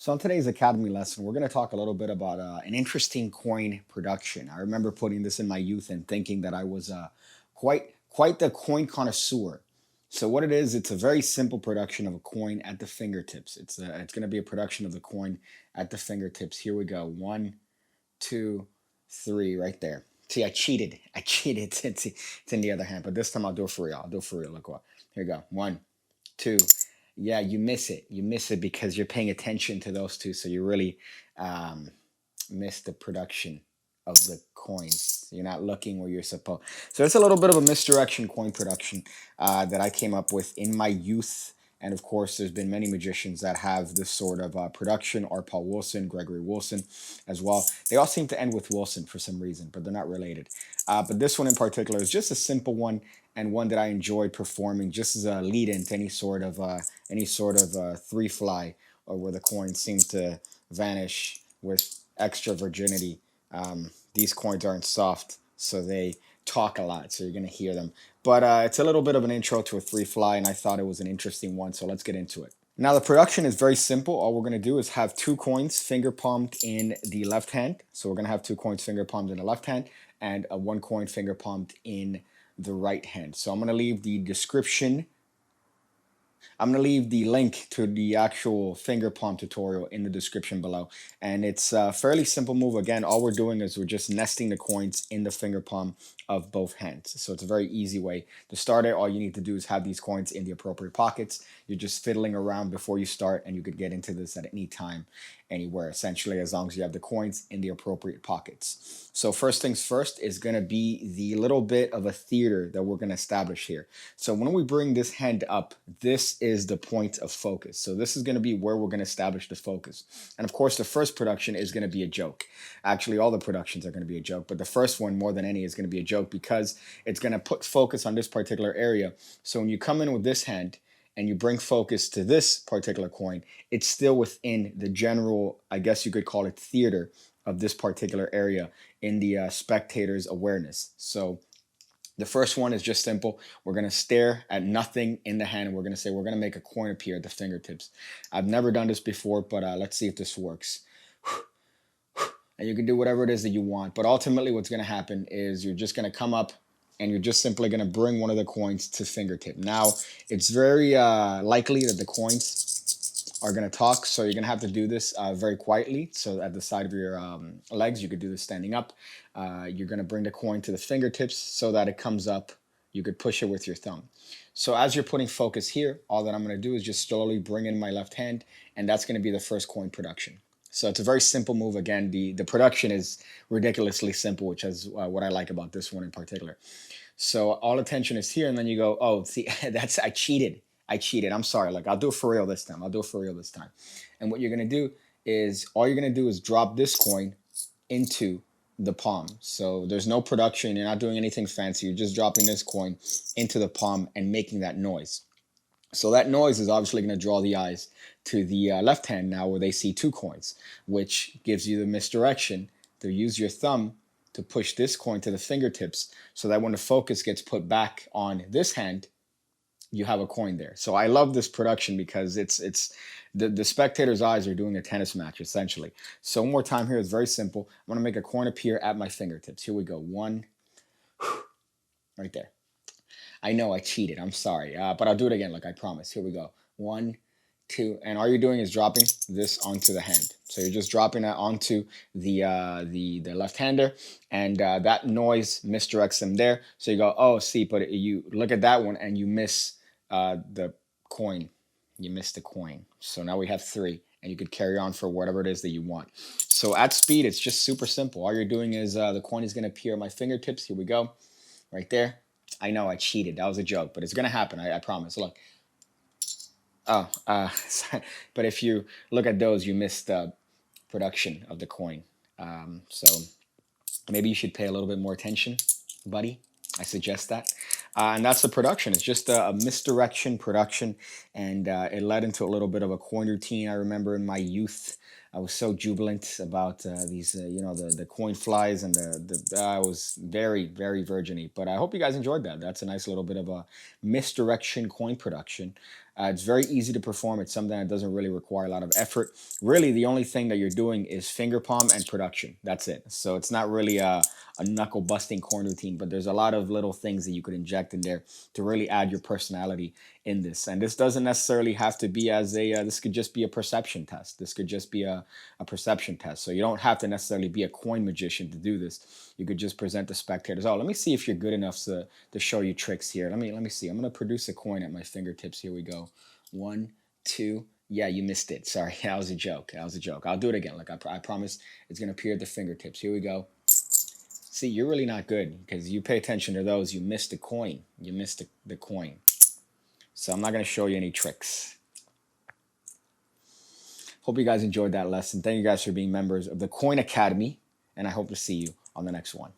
So on today's Academy lesson, we're going to talk a little bit about an interesting coin production. I remember putting this in my youth and thinking that I was quite the coin connoisseur. So what it is, it's a very simple production of a coin at the fingertips. It's going to be a production of the coin at the fingertips. Here we go. One, two, three, right there. See, I cheated. I cheated. It's in the other hand, but this time I'll do it for real. I'll do it for real. Look what. Here we go. One, two. Yeah, you miss it. You miss it because you're paying attention to those two, so you really um, miss the production of the coins. You're not looking where you're supposed. So it's a little bit of a misdirection coin production that I came up with in my youth. And of course, there's been many magicians that have this sort of production, or Paul Wilson, Gregory Wilson as well. They all seem to end with Wilson for some reason, but they're not related. But this one in particular is just a simple one, and one that I enjoyed performing just as a lead-in to any sort of three fly, or where the coins seem to vanish with extra virginity. These coins aren't soft, so they talk a lot, so you're going to hear them. But it's a little bit of an intro to a three fly, and I thought it was an interesting one, so let's get into it. Now the production is very simple. All we're going to do is have two coins finger palmed in the left hand. So we're going to have two coins finger palmed in the left hand, and one coin finger palmed in the right hand. So I'm going to leave the description. I'm going to leave the link to the actual finger palm tutorial in the description below. And it's a fairly simple move. Again, all we're doing is we're just nesting the coins in the finger palm of both hands. So it's a very easy way to start it. All you need to do is have these coins in the appropriate pockets. You're just fiddling around before you start, and you could get into this at any time, anywhere, essentially, as long as you have the coins in the appropriate pockets. So first things first is going to be the little bit of a theater that we're going to establish here. So when we bring this hand up, this is the point of focus. So this is going to be where we're going to establish the focus. And of course, the first production is going to be a joke. Actually, all the productions are going to be a joke, but the first one, more than any, is going to be a joke because it's going to put focus on this particular area. So when you come in with this hand and you bring focus to this particular coin, it's still within the general, I guess you could call it, theater of this particular area in the spectator's awareness. So the first one is just simple. We're going to stare at nothing in the hand, and we're going to say we're going to make a coin appear at the fingertips. I've never done this before, but let's see if this works. And you can do whatever it is that you want, but ultimately what's going to happen is you're just going to come up and you're just simply going to bring one of the coins to fingertip. Now, it's very likely that the coins are going to talk, so you're going to have to do this very quietly. So at the side of your legs, you could do this standing up. You're going to bring the coin to the fingertips so that it comes up. You could push it with your thumb. So as you're putting focus here, all that I'm going to do is just slowly bring in my left hand, and that's going to be the first coin production. So it's a very simple move. Again, the production is ridiculously simple, which is what I like about this one in particular. So all attention is here, and then you go, oh, see, I cheated. I'm sorry. Like, I'll do it for real this time. And what you're going to do is, all you're going to do is drop this coin into the palm. So there's no production. You're not doing anything fancy. You're just dropping this coin into the palm and making that noise. So that noise is obviously going to draw the eyes to the left hand now, where they see two coins, which gives you the misdirection to use your thumb to push this coin to the fingertips, so that when the focus gets put back on this hand, you have a coin there. So I love this production because it's the spectator's eyes are doing a tennis match, essentially. So one more time here, it's very simple. I'm going to make a coin appear at my fingertips. Here we go. One, right there. I know I cheated. I'm sorry, but I'll do it again, like I promised. Here we go. One, two, and all you're doing is dropping this onto the hand. So you're just dropping that onto the left-hander, and that noise misdirects them there. So you go, oh, see, but you look at that one and you miss the coin. You missed the coin. So now we have three, and you could carry on for whatever it is that you want. So at speed, it's just super simple. All you're doing is the coin is going to appear at my fingertips. Here we go, right there. I know I cheated. That was a joke, but it's going to happen. I promise. Look. Oh, but if you look at those, you missed the production of the coin. So maybe you should pay a little bit more attention, buddy. I suggest that. And that's the production. It's just a misdirection production, and it led into a little bit of a coin routine. I remember in my youth, I was so jubilant about these, the coin flies and I was very, very virgin-y. But I hope you guys enjoyed that. That's a nice little bit of a misdirection coin production. It's very easy to perform. It's something that doesn't really require a lot of effort. Really, the only thing that you're doing is finger palm and production. That's it. So it's not really a knuckle busting coin routine, but there's a lot of little things that you could inject in there to really add your personality in this. And this doesn't necessarily have to be as a, this could just be a perception test. This could just be a perception test. So you don't have to necessarily be a coin magician to do this. You could just present the spectators. Oh, let me see if you're good enough to show you tricks here. Let me see. I'm going to produce a coin at my fingertips. Here we go. 1, 2. Yeah, you missed it. Sorry, that was a joke. That was a joke. I'll do it again. Like I promise it's going to appear at the fingertips. Here we go. See, you're really not good because you pay attention to those. You missed the coin. You missed the coin. So I'm not going to show you any tricks. Hope you guys enjoyed that lesson. Thank you guys for being members of the Coin Academy, and I hope to see you on the next one.